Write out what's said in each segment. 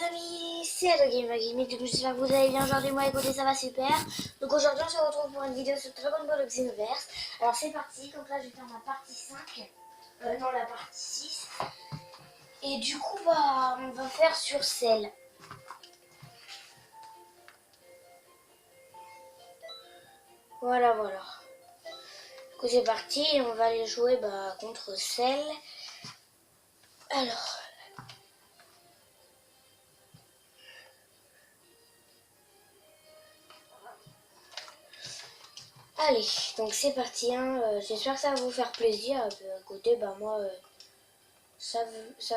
amis, c'est Adogamer, du coup j'espère que vous allez bien aujourd'hui, moi écoutez ça va super. Donc aujourd'hui on se retrouve pour une vidéo sur Dragon Ball Xenoverse. Alors c'est parti, donc là je vais faire ma partie 5, non la partie 6. Et du coup bah on va faire sur Cell. Voilà. Du coup c'est parti et on va aller jouer contre Cell. Alors... Allez, donc c'est parti, hein. J'espère que ça va vous faire plaisir. Écoutez, moi, ça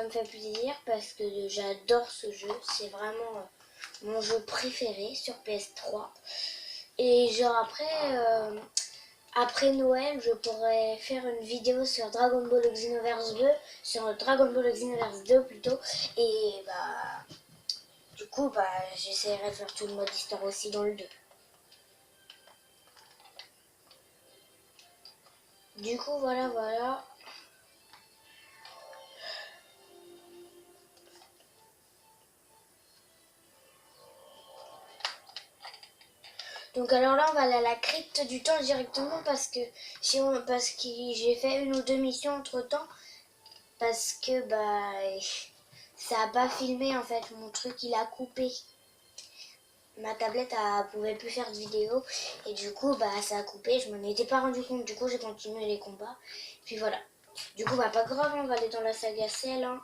me fait plaisir parce que j'adore ce jeu. C'est vraiment mon jeu préféré sur PS3. Et genre après Noël, je pourrais faire une vidéo sur Dragon Ball Xenoverse 2, sur Dragon Ball Xenoverse 2 plutôt. Et du coup, j'essaierai de faire tout le mode histoire aussi dans le 2. Du coup, voilà. Donc alors là, on va aller à la crypte du temps directement parce que j'ai fait une ou deux missions entre temps parce que ça a pas filmé en fait, mon truc il a coupé. Ma tablette pouvait plus faire de vidéo et du coup ça a coupé, je m'en étais pas rendu compte, du coup j'ai continué les combats. Puis voilà. Du coup pas grave, on va aller dans la saga Cell, hein.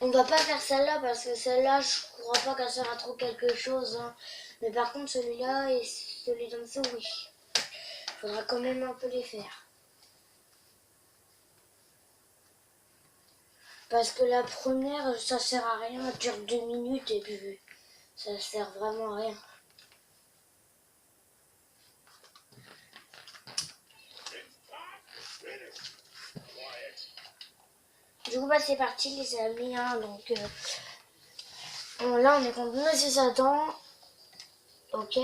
On va pas faire celle-là parce que celle-là, je crois pas qu'elle sert à trop quelque chose, hein. Mais par contre, celui-là et celui d'en dessous, oui. Faudra quand même un peu les faire. Parce que la première, ça sert à rien, elle dure 2 minutes et puis ça sert vraiment à rien. Du coup, c'est parti les amis, hein. Donc là, on est contre Monsieur Satan. Ok.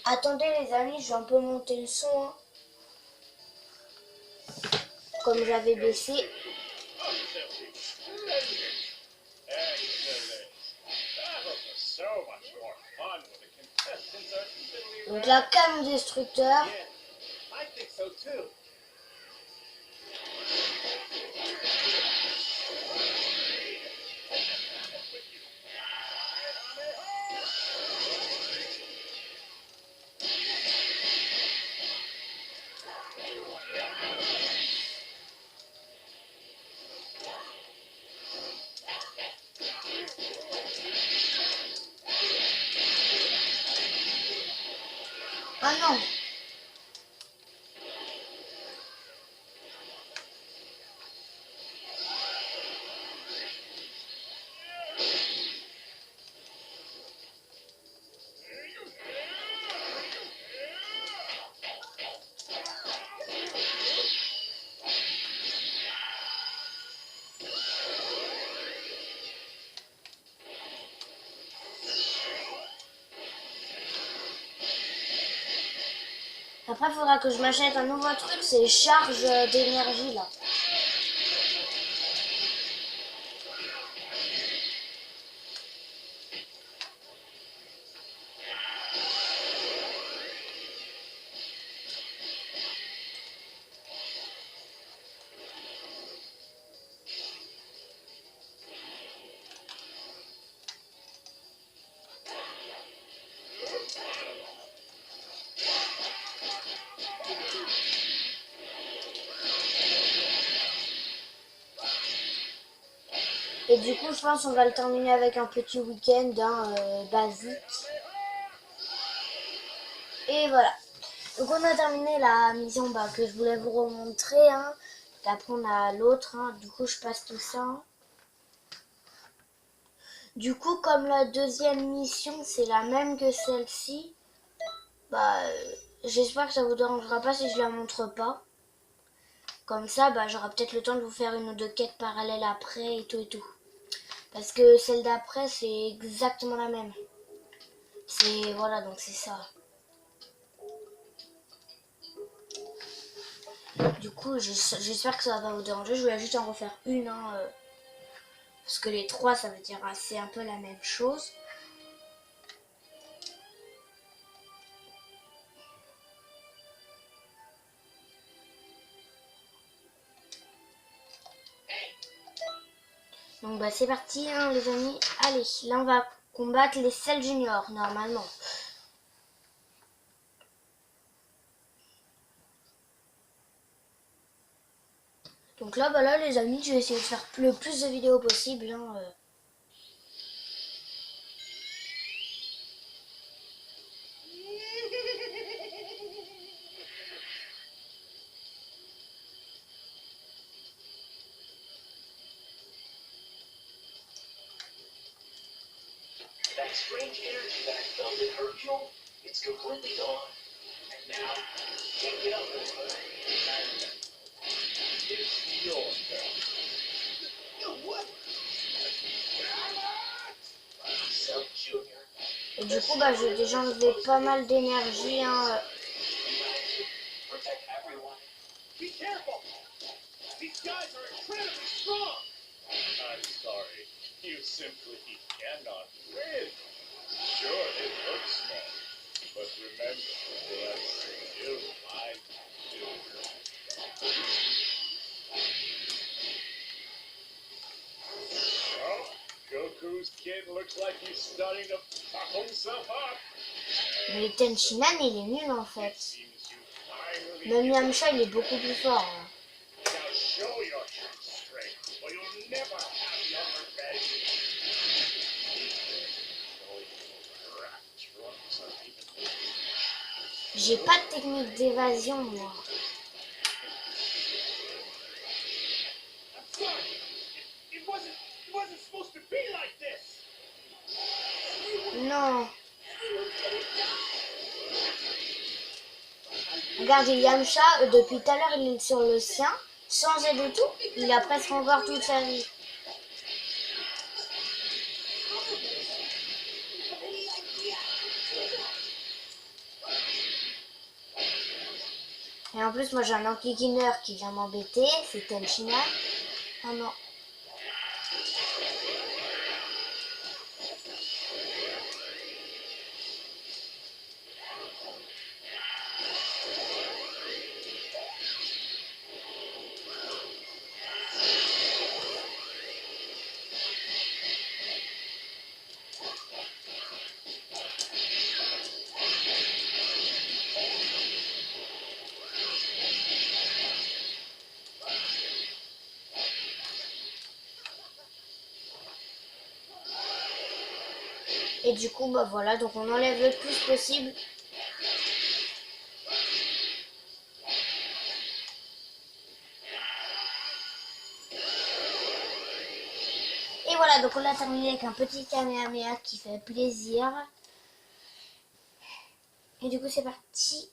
Attendez les amis, je vais un peu monter le son, hein. Comme j'avais baissé. Donc là, canon destructeur. Ah non. Après, il faudra que je m'achète un nouveau truc, c'est charge d'énergie là. Et du coup, je pense qu'on va le terminer avec un petit week-end basique. Et voilà. Donc on a terminé la mission que je voulais vous remontrer, hein. Après on a l'autre, hein. Du coup je passe tout ça, hein. Du coup, comme la deuxième mission, c'est la même que celle-ci, bah, j'espère que ça vous dérangera pas si je la montre pas. Comme ça, bah, j'aurai peut-être le temps de vous faire une ou deux quêtes parallèles après et tout et tout. Parce que celle d'après, c'est exactement la même. C'est, voilà, donc c'est ça. Du coup, j'espère que ça va pas vous déranger. Je voulais juste en refaire une, hein, parce que les trois, ça veut dire c'est un peu la même chose. Donc bah c'est parti hein, les amis. Allez, là on va combattre les Cell Juniors normalement. Donc là, bah là les amis, je vais essayer de faire le plus de vidéos possible. Hein, That strange energy that I felt in Hercule, it's completely gone. And now, can't get up anymore. It's your turn. What? Cell Junior. Et du coup, bah j'ai déjà enlevé pas mal d'énergie. Hein, Protect everyone. Be careful. These guys are incredibly strong. I'm sorry. You simply cannot win. Sure, it looks small. But remember, that's still my children. Well, Goku's kid looks like he's starting to puff himself up. mais Tenshinhan il est nul en It fait. seems you finally Même give Yamcha il est beaucoup plus fort. Hein. Now show your true strength, or you'll never have your revenge. J'ai pas de technique d'évasion moi. I'm sorry. It wasn't supposed to be like this. Non. Regardez Yamcha, depuis tout à l'heure il est sur le sien, sans aide et tout, il a presque encore toute sa vie. Et en plus moi j'ai un enquiquineur qui vient m'embêter, c'est Tenshinhan. Oh non. Et du coup bah voilà, donc on enlève le plus possible. Et voilà, donc on a terminé avec un petit Kamehameha qui fait plaisir. Et du coup c'est parti.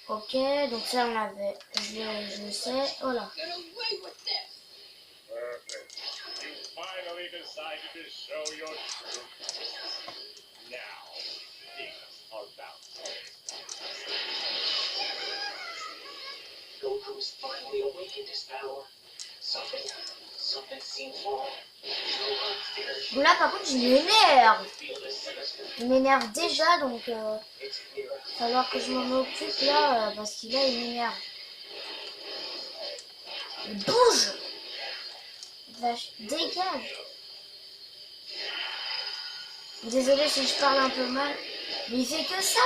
Ok, donc ça on avait, je sais, voilà. Perfect. You finally decided to show your truth. Now, things are bouncing. Goku's finally awakened his power. Something seems wrong. Bon là par contre il m'énerve. Il m'énerve déjà donc il va falloir que je m'en occupe là parce qu'il là il m'énerve. Il bouge. Vache, dégage. Désolé si je parle un peu mal. Mais il fait que ça.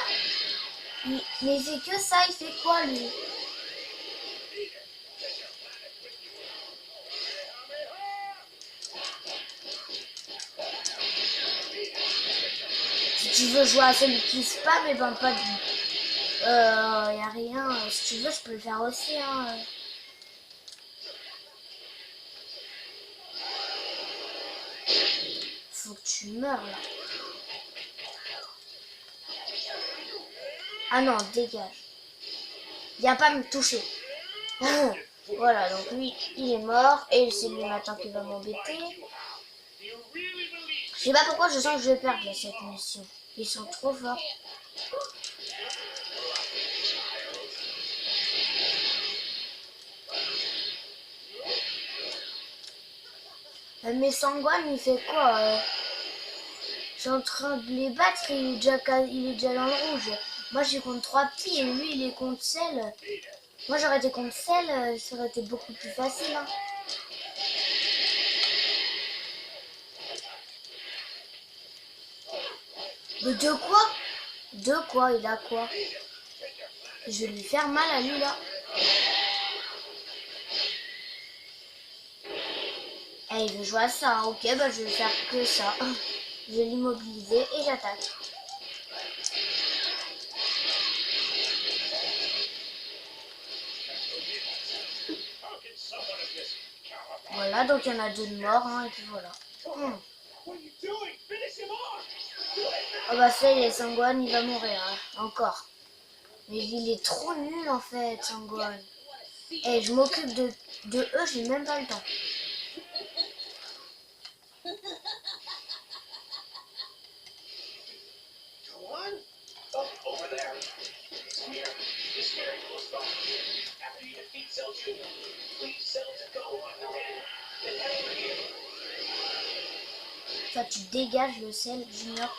Mais il fait que ça, il fait quoi lui? Si tu veux jouer à celui qui spam, et ben pas de... y a rien. Si tu veux, je peux le faire aussi. Hein. faut que tu meurs là. Ah non, dégage. Viens pas me toucher. Voilà, donc lui, il est mort. Et c'est lui maintenant qui va m'embêter. Je sais pas pourquoi je sens que je vais perdre là, cette mission. Ils sont trop forts. Mais Sangwan, il fait quoi Je suis en train de les battre, il est déjà dans le rouge. Moi, j'ai contre 3 petits et lui, il est contre Cell. Moi, j'aurais été contre Cell, ça aurait été beaucoup plus facile. Hein. Mais de quoi? De quoi? Il a quoi? Je vais lui faire mal à lui, là. Eh, il veut jouer à ça. Hein. Ok, bah, je vais faire que ça. Je vais l'immobiliser et j'attaque. Voilà, donc il y en a 2 de morts, hein, et puis voilà. Oh bah ça y est, Sangwan, il va mourir, hein, encore. Mais il est trop nul en fait, Sangwan. Eh, je m'occupe de eux, j'ai même pas le temps. Toi, tu dégages le sel, Junior.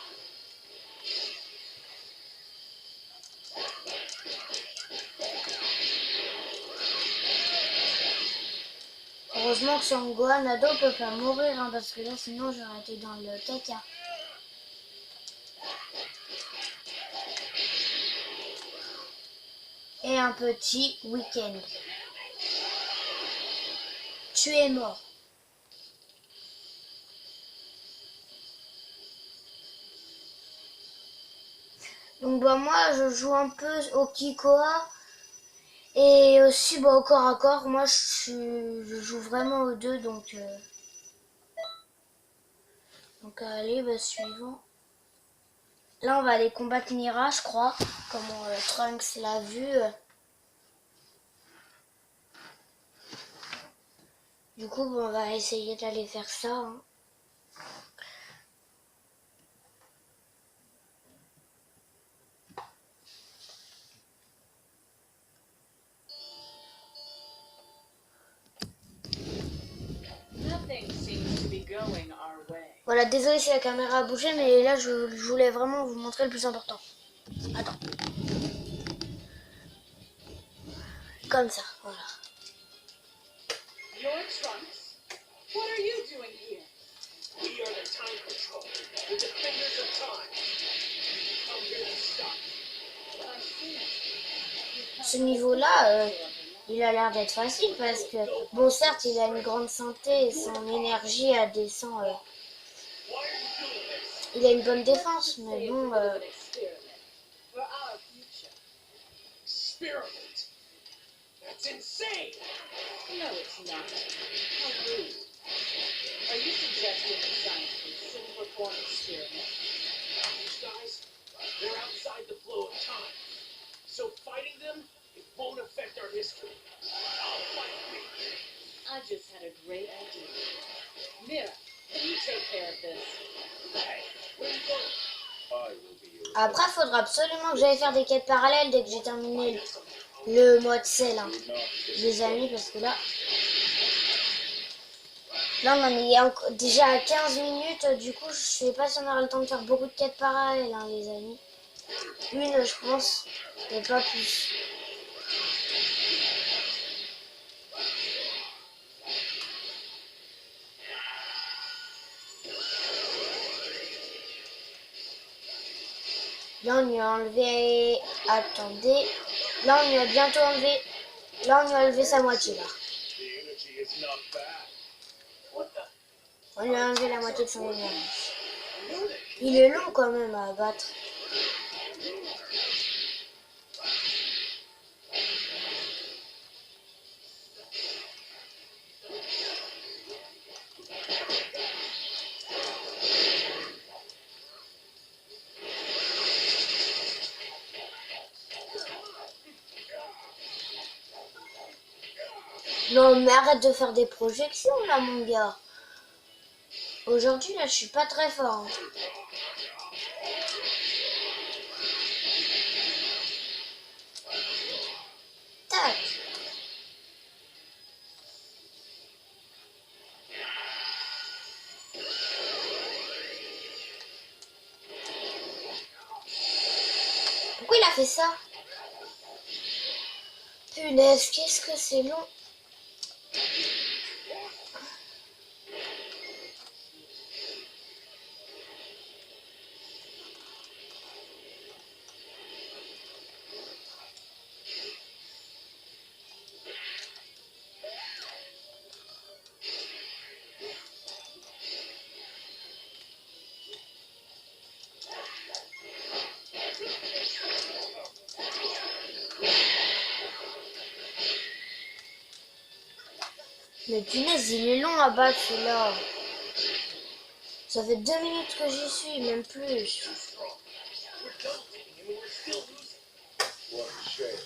Heureusement que Sangwan, Nado peut pas mourir, hein, parce que là, sinon, j'aurais été dans le caca. Et un petit week-end. Tu es mort. Donc bah moi je joue un peu au Kikoa et aussi bah, au corps à corps. Moi je joue vraiment aux deux donc allez bah suivant. Là on va aller combattre Mira je crois, comme Trunks l'a vu. Du coup bah, on va essayer d'aller faire ça. Hein. Voilà, désolé si la caméra a bougé, mais là je voulais vraiment vous montrer le plus important. Attends. Comme ça, voilà. You're Trunks. What are you doing here? We are the Time Patrol, the defenders of time. Come here to stop. Ce niveau-là, il a l'air d'être facile parce que, bon, certes, il a une grande santé et son énergie descend. Il a une bonne défense, mais bon. Experiment. That's insane. No, it's not. How rude. Are you suggesting that scientists shouldn't perform experiments? These guys, they're outside the flow of time. So fighting them, it won't affect our history. I'll fight me. I just had a great idea. Mira, can you take care of this? Hey, where are you going? I will be your... Après, faudra absolument que j'aille faire des quêtes parallèles dès que j'ai terminé le mode sel, hein, les amis, parce que là on en est déjà à 15 minutes, du coup je sais pas si on aura le temps de faire beaucoup de quêtes parallèles, hein, les amis. Une, je pense, et pas plus. Là on lui a enlevé, attendez, là on lui a bientôt enlevé, là on lui a enlevé sa moitié là. On lui a enlevé la moitié de son énergie. Il est long quand même à abattre. Non, mais arrête de faire des projections, là, mon gars. Aujourd'hui, là, je suis pas très fort. Hein. Tac. Pourquoi il a fait ça? Punaise, qu'est-ce que c'est long. Mais punaise, il est long à battre celui-là. Ça fait 2 minutes que j'y suis, même plus. What a shame.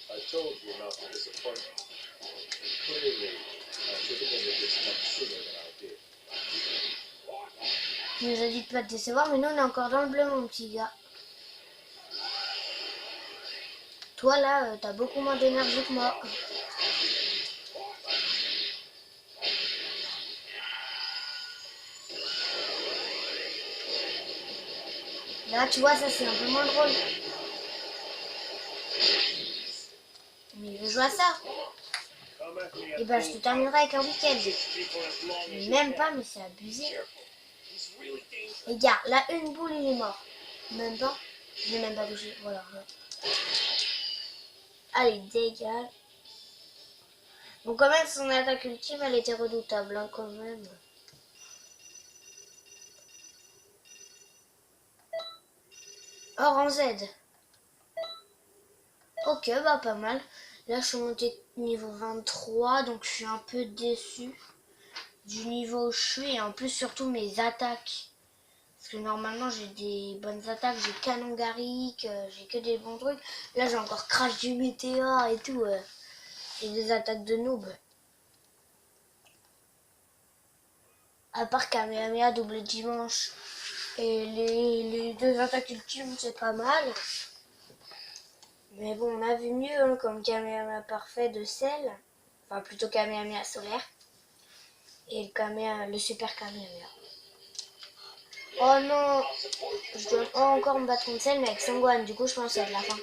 I told you not to disappoint me. Clearly, I should have ended this much sooner than I did. Tu nous as dit de pas te décevoir, mais nous on est encore dans le bleu, mon petit gars. Toi là, t'as beaucoup moins d'énergie que moi. Là, tu vois, ça c'est un peu moins drôle. Mais il veut jouer à ça. Et ben, je te terminerai avec un week-end. Mais même pas, mais c'est abusé. Regarde, là, une boule, il est mort. Même pas. Je l'ai même pas touché. Voilà. Allez, dégage. Bon, quand même, son attaque ultime, elle était redoutable, hein, quand même. Or en Z. Ok, bah pas mal. Là, je suis montée niveau 23, donc je suis un peu déçue du niveau où je suis. Et en plus, surtout mes attaques. Parce que normalement, j'ai des bonnes attaques. J'ai canon Garrick, j'ai que des bons trucs. Là, j'ai encore crash du météore et tout. J'ai des attaques de noob. À part Kamehameha double dimanche. Et les 2 attaques ultimes, c'est pas mal. Mais bon, on a vu mieux, hein, comme Kamehameha parfait de sel. Enfin, plutôt Kamehameha solaire. Et le super Kamehameha. Oh non, je dois encore me battre contre celle, mais avec Sangwan. Du coup, je pense que c'est de la fin.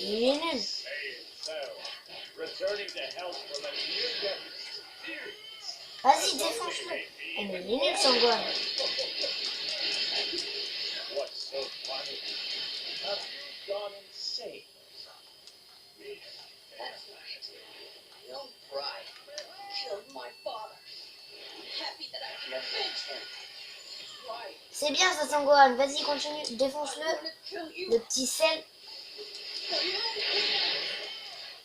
Il est nul. Vas-y, défonce-le. Oh, mais il est nul, Sangwan. C'est bien ça, Sangwan. Vas-y, continue. Défonce-le. Le petit sel.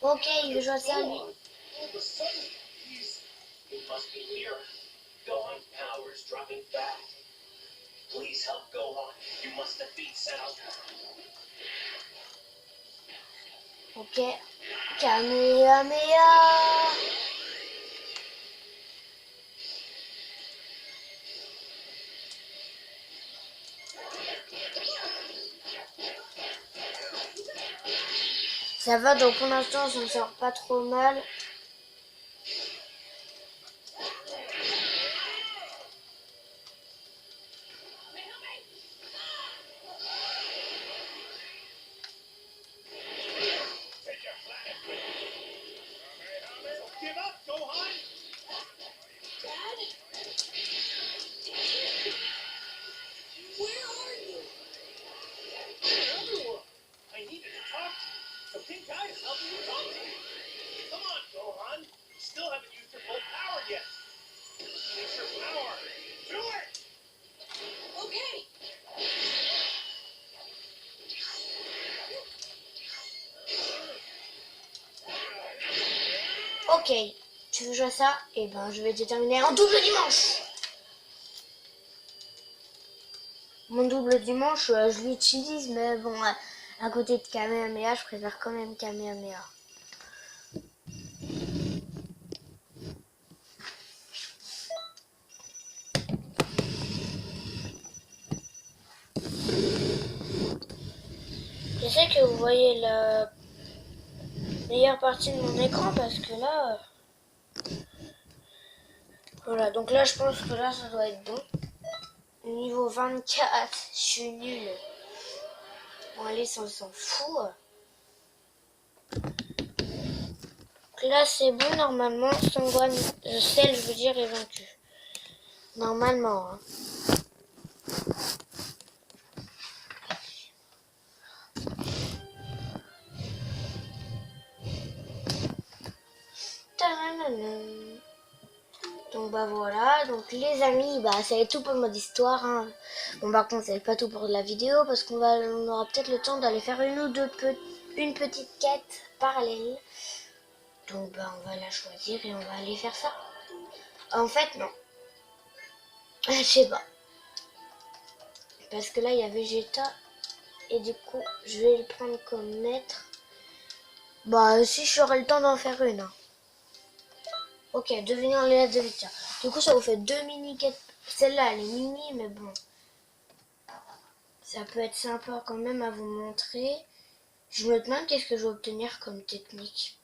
Ok, il veut jouer à ça, lui. Ok. Kamehameha. Ça va, donc pour l'instant, je ne sors pas trop mal. Ok, tu veux jouer à ça? Et ben, je vais déterminer en double dimanche. Mon double dimanche, je l'utilise, mais bon, À côté de Kamehameha, je préfère quand même Kamehameha. Je sais que vous voyez la meilleure partie de mon écran parce que là... Voilà, donc là je pense que là ça doit être bon. Niveau 24, je suis nulle. Bon allez, ça on s'en fout. Donc là c'est bon normalement, Sangwan, Cell je veux dire est vaincu. Normalement. Hein. Donc bah voilà, donc les amis, bah ça va être tout pour le mode histoire. Hein. Bon par contre ça va être pas tout pour la vidéo parce on aura peut-être le temps d'aller faire une ou deux une petite quête parallèle. Donc bah on va la choisir et on va aller faire ça. En fait non, je sais pas. Parce que là il y a Vegeta et du coup je vais le prendre comme maître. Bah si j'aurai le temps d'en faire une. Hein. Ok, devenir l'élève de Vegeta. Du coup ça vous fait deux mini quêtes. Celle-là elle est mini mais bon. Ça peut être sympa quand même à vous montrer. Je me demande qu'est-ce que je vais obtenir comme technique.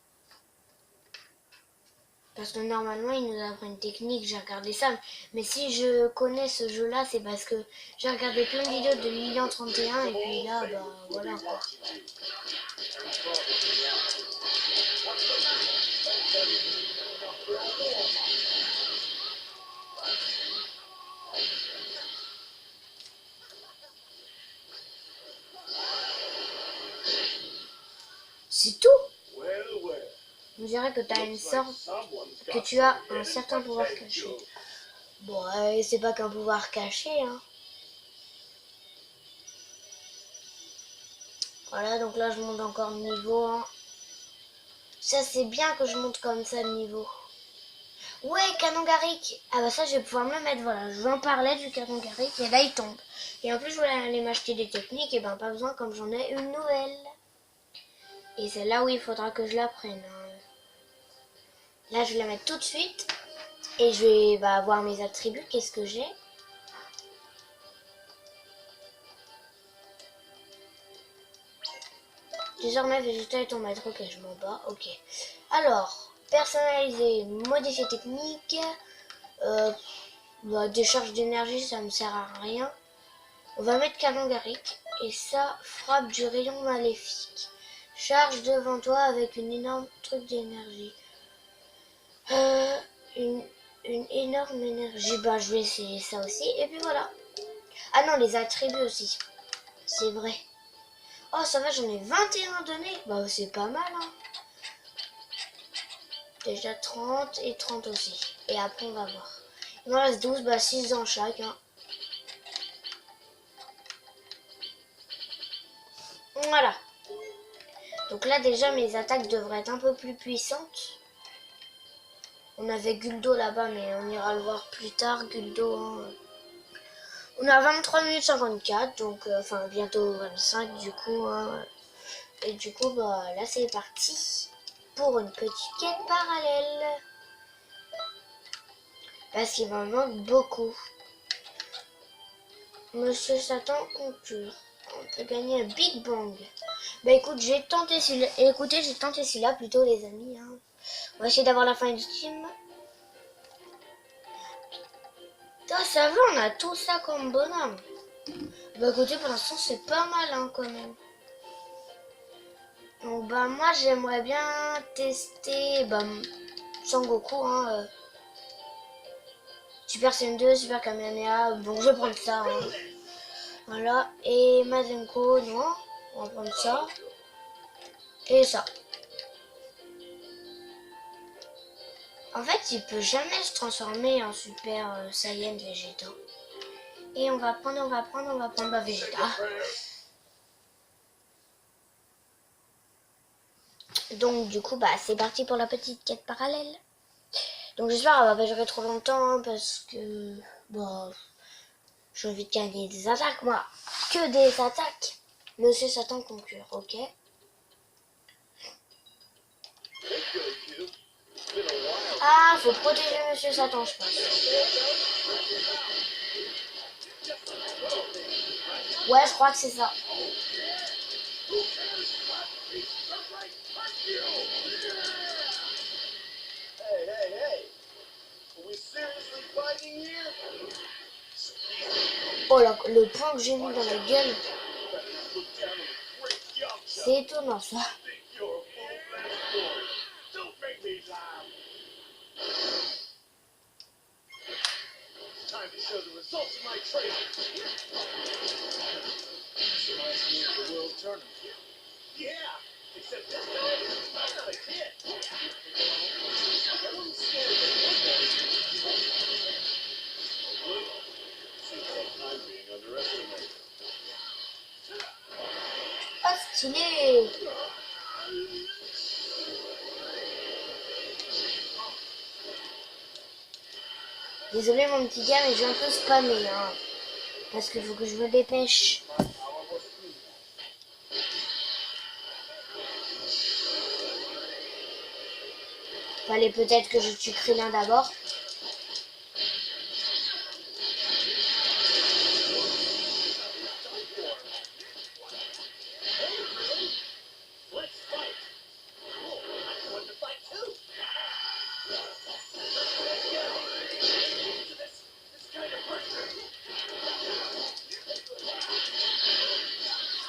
Parce que normalement, il nous apprend une technique, j'ai regardé ça. Mais si je connais ce jeu-là, c'est parce que j'ai regardé plein de vidéos de Lilian 31 et puis là, bah voilà quoi. C'est tout. On dirait que tu as un certain pouvoir caché. Bon, c'est pas qu'un pouvoir caché, hein. Voilà, donc là, je monte encore de niveau. Hein. Ça, c'est bien que je monte comme ça de niveau. Ouais, canon Garrick. Ah bah ça, je vais pouvoir me le mettre, voilà. Je vous en parlais du canon Garrick et là, il tombe. Et en plus, je voulais aller m'acheter des techniques, et ben pas besoin comme j'en ai une nouvelle. Et c'est là où il faudra que je la prenne. Hein. Là, je vais la mettre tout de suite. Et je vais voir mes attributs. Qu'est-ce que j'ai? Désormais, Vegeta est ton maître. Ok, je m'en bats. Ok. Alors, personnaliser, modifier technique. Décharge d'énergie, ça me sert à rien. On va mettre canon Garrick. Et ça, frappe du rayon maléfique. Charge devant toi avec une énorme truc d'énergie. Une énorme énergie. Bah, je vais essayer ça aussi. Et puis voilà. Ah non, les attributs aussi. C'est vrai. Oh, ça va, j'en ai 21 donnés. Bah, c'est pas mal, hein. Déjà 30 et 30 aussi. Et après, on va voir. Il me reste 12, bah 6 dans chaque. Hein. Voilà. Donc là, déjà, mes attaques devraient être un peu plus puissantes. On avait Guldo là-bas, mais on ira le voir plus tard. Guldo, hein. On a 23 minutes 54, donc enfin bientôt 25 du coup. Hein. Et du coup, bah là c'est parti pour une petite quête parallèle. Parce qu'il m'en manque beaucoup. Monsieur Satan conclure. On peut gagner un Big Bang. Bah écoute, j'ai tenté celui-là. Écoutez, j'ai tenté celui-là plutôt les amis. Hein. On va essayer d'avoir la fin du team. Putain, ça va, on a tout ça comme bonhomme. Bah écoutez, pour l'instant c'est pas mal hein, quand même. Donc bah moi j'aimerais bien tester Sangoku hein, Super Saiyan 2, Super Kamehameha, bon je vais prendre ça hein. Voilà, et Mazenko, non, on va prendre ça. Et ça. En fait il peut jamais se transformer en Super Saiyan Vegeta. Et on va prendre Vegeta. Donc du coup bah c'est parti pour la petite quête parallèle. Donc j'espère qu'elle va pas durer trop longtemps hein, parce que bah j'ai envie de gagner des attaques moi. Que des attaques. Monsieur Satan concure, ok. Ah, faut protéger Monsieur Satan, je pense. Ouais, je crois que c'est ça. Oh là, le point que j'ai mis dans la gueule. C'est étonnant ça. Time to show the results of my training. This reminds me of the World Tournament. Yeah, except this time, I'm not a kid. Everyone's scared of football. Seems like I'm being underestimated. Ah, stylé. Désolé mon petit gars, mais je vais un peu spammer, hein, parce qu'il faut que je me dépêche. Fallait peut-être que je tue Krillin d'abord.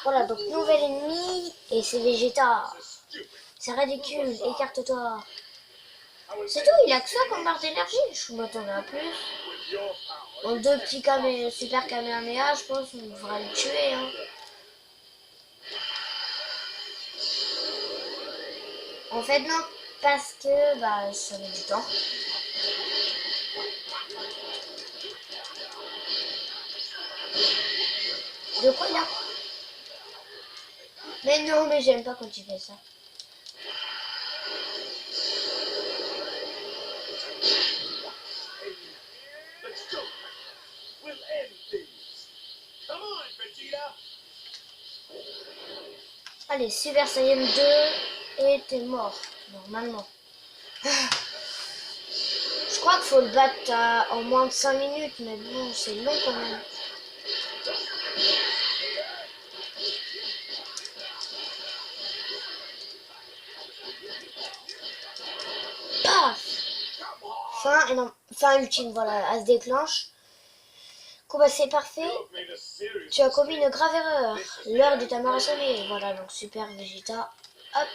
Voilà, donc nouvel ennemi, et c'est Vegeta. C'est ridicule, écarte-toi. C'est tout, il a que ça comme barre d'énergie. Je m'attendais à plus. En deux petits super Kamehameha, je pense qu'on devra le tuer. Hein. En fait, non, parce que bah, ça met du temps. De quoi là? Mais non, mais j'aime pas quand tu fais ça. Allez, Super Saiyan 2 et t'es mort, normalement. Je crois qu'il faut le battre en moins de 5 minutes, mais bon, c'est long quand même. Paf! Fin ultime, voilà, elle se déclenche. Combat, c'est parfait. Tu as commis une grave erreur. L'heure de ta mort a sonné. Voilà, donc super Vegeta. Hop.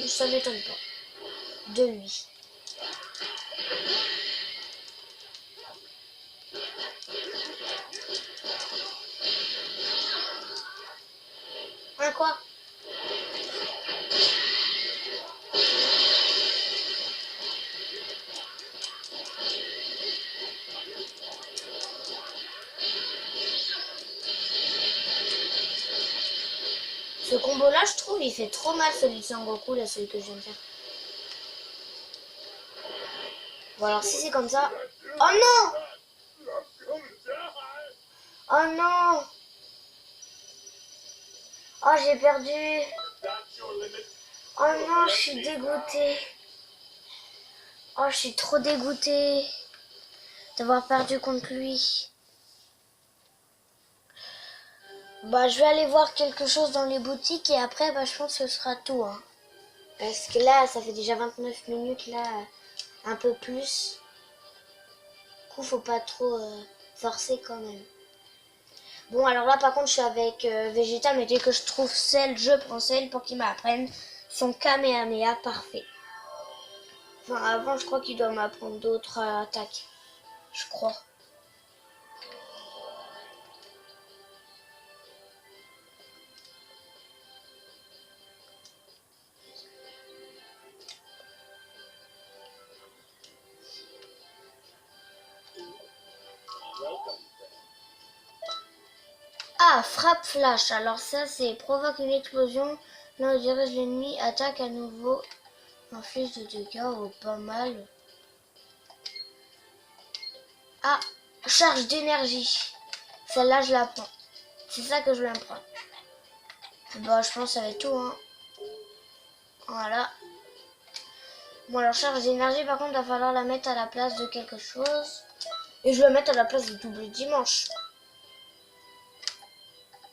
Ça m'étonne pas. De lui. Un quoi? Ce combo là, je trouve, il fait trop mal celui de Sangoku, là, celui que je viens de faire. Bon, alors si c'est comme ça. Oh non! Oh non! Oh, j'ai perdu. Oh non, je suis dégoûtée. Oh, je suis trop dégoûtée d'avoir perdu contre lui. Bah, je vais aller voir quelque chose dans les boutiques et après, bah, je pense que ce sera tout. Hein. Parce que là, ça fait déjà 29 minutes, là, un peu plus. Du coup, faut pas trop forcer quand même. Bon, alors là, par contre, je suis avec Vegeta, mais dès que je trouve Cell, je prends Cell pour qu'il m'apprenne son Kamehameha parfait. Enfin, avant, je crois qu'il doit m'apprendre d'autres attaques. Je crois. Ah, frappe flash. Alors ça, c'est provoque une explosion. Là, on dirige l'ennemi, attaque à nouveau. Inflige de dégâts, oh, pas mal. Ah, charge d'énergie. Celle-là, je la prends. C'est ça que je voulais me prendre. Bon, je pense que ça va être tout. Hein. Voilà. Bon, alors charge d'énergie, par contre, il va falloir la mettre à la place de quelque chose. Et je vais la mettre à la place du double dimanche.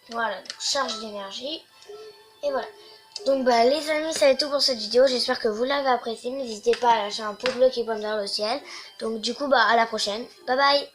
Voilà, donc charge d'énergie. Et voilà. Donc bah les amis, ça va être tout pour cette vidéo. J'espère que vous l'avez apprécié. N'hésitez pas à lâcher un pouce bleu qui pointe vers le ciel. Donc du coup, bah à la prochaine. Bye bye.